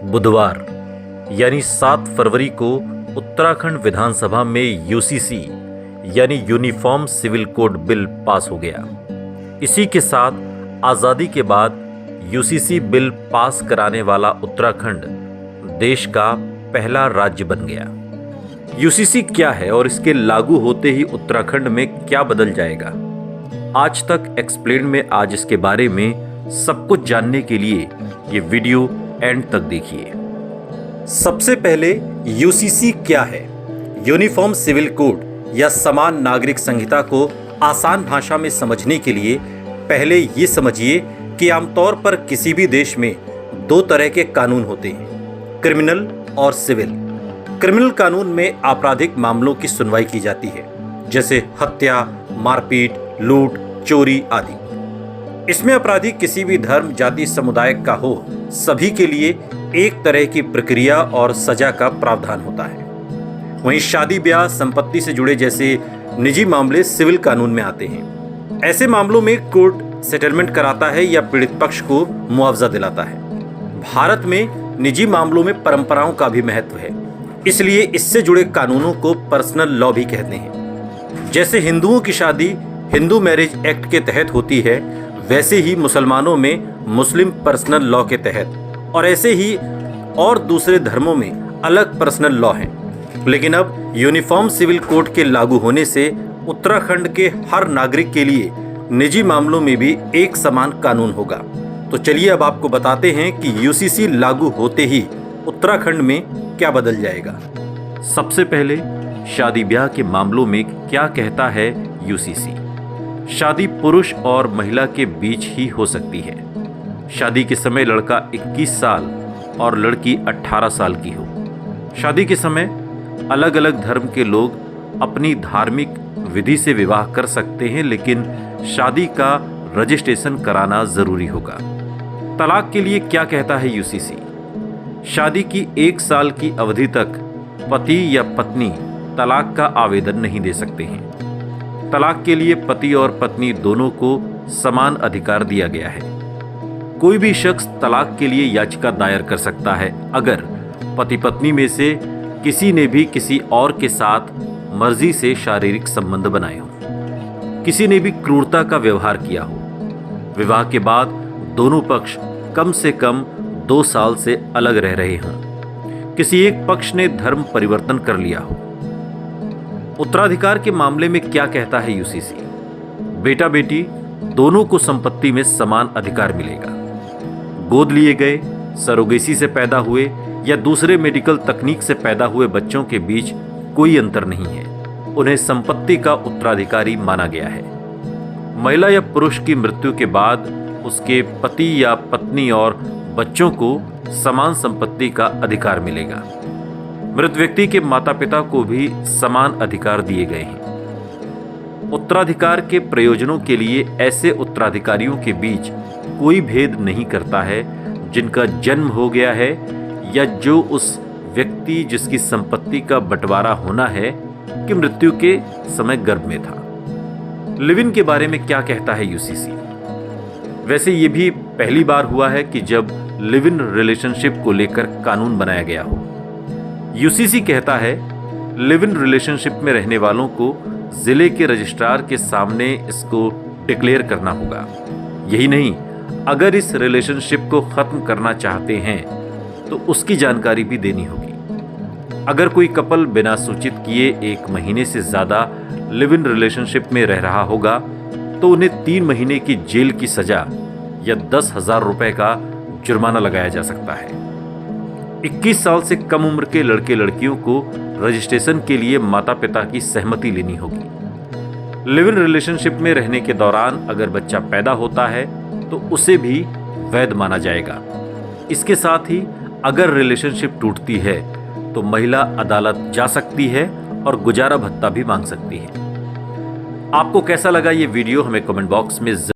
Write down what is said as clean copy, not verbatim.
बुधवार यानी 7 फरवरी को उत्तराखंड विधानसभा में यूसीसी यानी uniform civil code bill pass हो गया। इसी के साथ आज़ादी के बाद यूसीसी बिल पास कराने वाला उत्तराखंड देश का पहला राज्य बन गया। यूसीसी क्या है और इसके लागू होते ही उत्तराखंड में क्या बदल जाएगा? आज तक एक्सप्लेन में आज इसके बारे में सब कुछ जानने के लिए ये वीडियो एंड तक देखिए। सबसे पहले यूसीसी क्या है? यूनिफॉर्म सिविल कोड या समान नागरिक संहिता को आसान भाषा में समझने के लिए पहले ये समझिए कि आमतौर पर किसी भी देश में 2 तरह के कानून होते हैं, क्रिमिनल और सिविल। क्रिमिनल कानून में आपराधिक मामलों की सुनवाई की जाती है, जैसे हत्या, मारपीट, लूट, चोरी आदि। इसमें अपराधी किसी भी धर्म, जाति, समुदाय का हो, सभी के लिए एक तरह की प्रक्रिया और सजा का प्रावधान होता है। वहीं शादी ब्याह, संपत्ति से जुड़े जैसे निजी मामले सिविल कानून में आते हैं। ऐसे मामलों में कोर्ट सेटलमेंट कराता है या पीड़ित पक्ष को मुआवजा दिलाता है। भारत में निजी मामलों में परंपराओं का भी महत्व है, इसलिए इससे जुड़े कानूनों को पर्सनल लॉ भी कहते हैं। जैसे हिंदुओं की शादी हिंदू मैरिज एक्ट के तहत होती है, वैसे ही मुसलमानों में मुस्लिम पर्सनल लॉ के तहत, और ऐसे ही और दूसरे धर्मों में अलग पर्सनल लॉ हैं। लेकिन अब यूनिफॉर्म सिविल कोड के लागू होने से उत्तराखंड के हर नागरिक के लिए निजी मामलों में भी एक समान कानून होगा। तो चलिए अब आपको बताते हैं कि यूसीसी लागू होते ही उत्तराखंड में क्या बदल जाएगा। सबसे पहले शादी ब्याह के मामलों में क्या कहता है यूसीसी? शादी पुरुष और महिला के बीच ही हो सकती है। शादी के समय लड़का 21 साल और लड़की 18 साल की हो। शादी के समय अलग अलग धर्म के लोग अपनी धार्मिक विधि से विवाह कर सकते हैं, लेकिन शादी का रजिस्ट्रेशन कराना जरूरी होगा। तलाक के लिए क्या कहता है यूसीसी? शादी की 1 साल की अवधि तक पति या पत्नी तलाक का आवेदन नहीं दे सकते हैं। तलाक के लिए पति और पत्नी दोनों को समान अधिकार दिया गया है। कोई भी शख्स तलाक के लिए याचिका दायर कर सकता है अगर पति पत्नी में से किसी ने भी किसी और के साथ मर्जी से शारीरिक संबंध बनाए हो, किसी ने भी क्रूरता का व्यवहार किया हो, विवाह के बाद दोनों पक्ष कम से कम 2 साल से अलग रह रहे हों, किसी एक पक्ष ने धर्म परिवर्तन कर लिया हो। उत्तराधिकार के मामले में क्या कहता है यूसीसी? बेटा बेटी दोनों को संपत्ति में समान अधिकार मिलेगा। गोद लिए गए, सरोगेसी से पैदा हुए या दूसरे मेडिकल तकनीक से पैदा हुए बच्चों के बीच कोई अंतर नहीं है, उन्हें संपत्ति का उत्तराधिकारी माना गया है। महिला या पुरुष की मृत्यु के बाद उसके पति या पत्नी और बच्चों को समान संपत्ति का अधिकार मिलेगा। मृत व्यक्ति के माता पिता को भी समान अधिकार दिए गए हैं। उत्तराधिकार के प्रयोजनों के लिए ऐसे उत्तराधिकारियों के बीच कोई भेद नहीं करता है जिनका जन्म हो गया है या जो उस व्यक्ति जिसकी संपत्ति का बंटवारा होना है कि मृत्यु के समय गर्भ में था। लिव इन के बारे में क्या कहता है यूसीसी? वैसे ये भी पहली बार हुआ है कि जब लिव इन रिलेशनशिप को लेकर कानून बनाया गया हो। यूसीसी कहता है लिव इन रिलेशनशिप में रहने वालों को जिले के रजिस्ट्रार के सामने इसको डिक्लेयर करना होगा। यही नहीं, अगर इस रिलेशनशिप को खत्म करना चाहते हैं तो उसकी जानकारी भी देनी होगी। अगर कोई कपल बिना सूचित किए 1 महीने से ज्यादा लिव इन रिलेशनशिप में रह रहा होगा तो उन्हें 3 महीने की जेल की सजा या 10,000 रुपए का जुर्माना लगाया जा सकता है। 21 साल से कम उम्र के लड़के लड़कियों को रजिस्ट्रेशन के लिए माता पिता की सहमति लेनी होगी। लिव इन रिलेशनशिप में रहने के दौरान अगर बच्चा पैदा होता है तो उसे भी वैध माना जाएगा। इसके साथ ही अगर रिलेशनशिप टूटती है तो महिला अदालत जा सकती है और गुजारा भत्ता भी मांग सकती है। आपको कैसा लगा ये वीडियो हमें कमेंट बॉक्स में